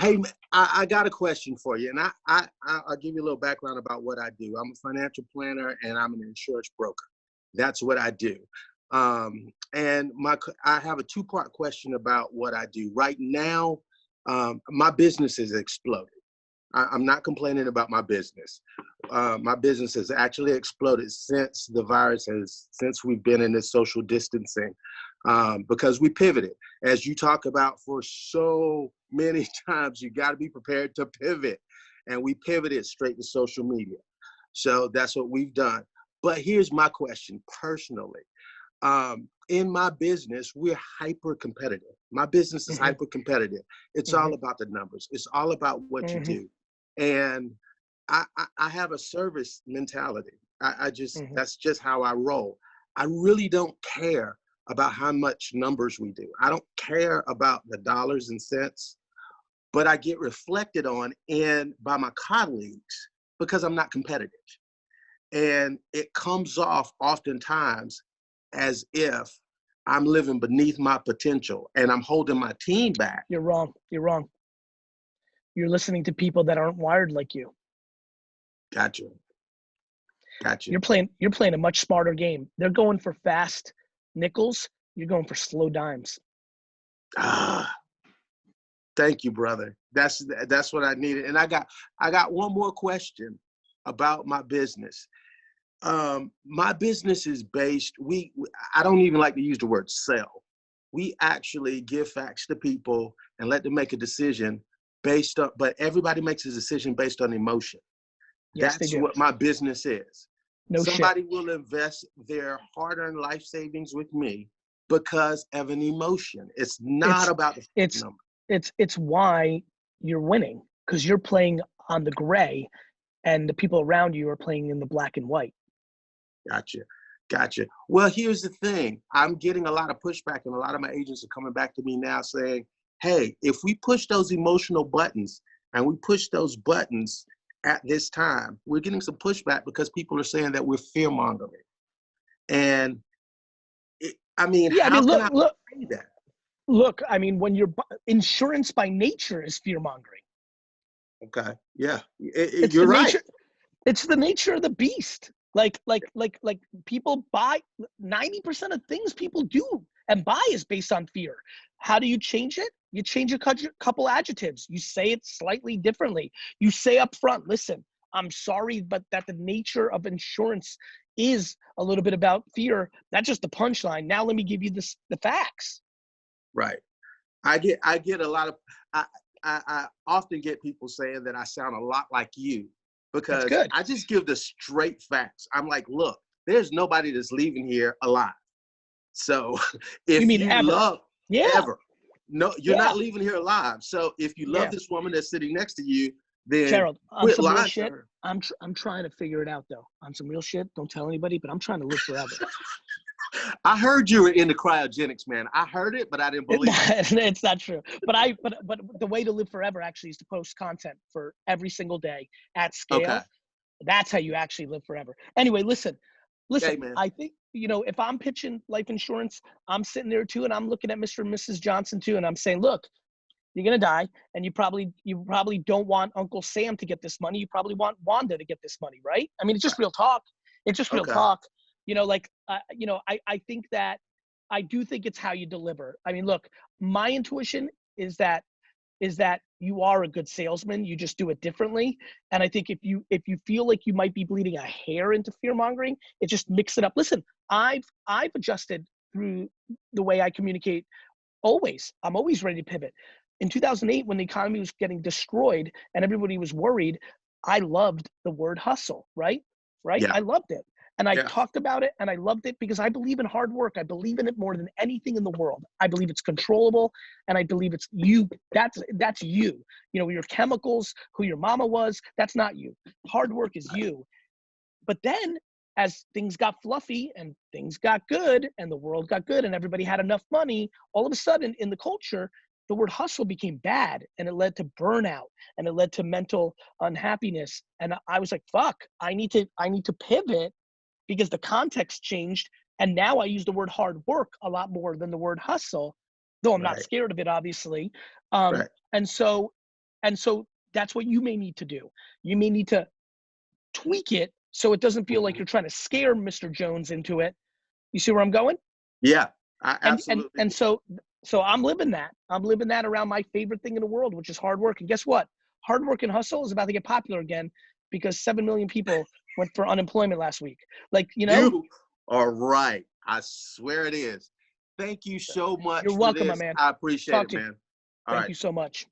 Hey, I got a question for you, and I'll give you a little background about what I do. I'm a financial planner and I'm an insurance broker. That's what I do. And I have a two-part question about what I do. Right now, my business has exploded. I'm not complaining about my business. My business has actually exploded since since we've been in this social distancing, because we pivoted. As you talk about for so many times, you got to be prepared to pivot. And we pivoted straight to social media. So that's what we've done. But here's my question personally. In my business, we're hyper competitive. My business is hyper competitive. It's all about the numbers. It's all about what you do. And I have a service mentality. That's just how I roll. I really don't care about how much numbers we do. I don't care about the dollars and cents, but I get reflected on by my colleagues because I'm not competitive. And it comes off oftentimes as if I'm living beneath my potential and I'm holding my team back. You're wrong. You're wrong. You're listening to people that aren't wired like you. Gotcha. You're playing a much smarter game. They're going for fast nickels. You're going for slow dimes. Thank you, brother. That's what I needed. And I got one more question about my business. My business is based, I don't even like to use the word sell. We actually give facts to people and let them make a decision but everybody makes a decision based on emotion. Yes, That's what my business is. No Somebody shit. will invest their hard-earned life savings with me because of an emotion. It's not about the number. It's why you're winning, because you're playing on the gray and the people around you are playing in the black and white. Gotcha. Well, here's the thing. I'm getting a lot of pushback, and a lot of my agents are coming back to me now saying, hey, if we push those emotional buttons and we push those buttons at this time, we're getting some pushback because people are saying that we're fear-mongering. And Look, I mean, when insurance by nature is fear-mongering. Okay. Yeah. You're right. It's the nature of the beast. Like people buy 90% of things people do and buy is based on fear. How do you change it? You change a couple adjectives. You say it slightly differently. You say up front, listen, I'm sorry, but that the nature of insurance is a little bit about fear. That's just the punchline. Now let me give you the facts. Right. I get a lot of, I often get people saying that I sound a lot like you because I just give the straight facts. I'm like, look, there's nobody that's leaving here alive. So if you love ever, no, you're not leaving here alive. So if you love this woman that's sitting next to you, then Gerald, on quit some real lying shit, to her. I'm trying to figure it out though. On some real shit, don't tell anybody, but I'm trying to live forever. I heard you were into cryogenics, man. I heard it, but I didn't believe it. It's not true. But the way to live forever actually is to post content for every single day at scale. Okay. That's how you actually live forever. Anyway, listen, Hey, man. I think, if I'm pitching life insurance, I'm sitting there too, and I'm looking at Mr. and Mrs. Johnson too, and I'm saying, look, you're going to die, and you probably don't want Uncle Sam to get this money. You probably want Wanda to get this money, right? I mean, it's just real talk. It's just real talk. I think that I do think it's how you deliver. I mean, look, my intuition is that you are a good salesman. You just do it differently. And I think if you feel like you might be bleeding a hair into fear mongering, it just mix it up. Listen, I've adjusted through the way I communicate. Always, I'm always ready to pivot. In 2008, when the economy was getting destroyed and everybody was worried, I loved the word hustle, right? Yeah. I loved it. And I talked about it and I loved it because I believe in hard work. I believe in it more than anything in the world. I believe it's controllable and I believe it's you. That's you. Your chemicals, who your mama was, that's not you. Hard work is you. But then as things got fluffy and things got good and the world got good and everybody had enough money, all of a sudden in the culture, the word hustle became bad and it led to burnout and it led to mental unhappiness. And I was like, fuck, I need to pivot because the context changed. And now I use the word hard work a lot more than the word hustle, though I'm not scared of it, obviously. And so And so that's what you may need to do. You may need to tweak it so it doesn't feel like you're trying to scare Mr. Jones into it. You see where I'm going? Yeah, I absolutely. And so I'm living that. I'm living that around my favorite thing in the world, which is hard work. And guess what? Hard work and hustle is about to get popular again because 7 million people went for unemployment last week. Like, you know. You are right. I swear it is. Thank you so much. You're welcome, my man. I appreciate it, man. Thank you so much.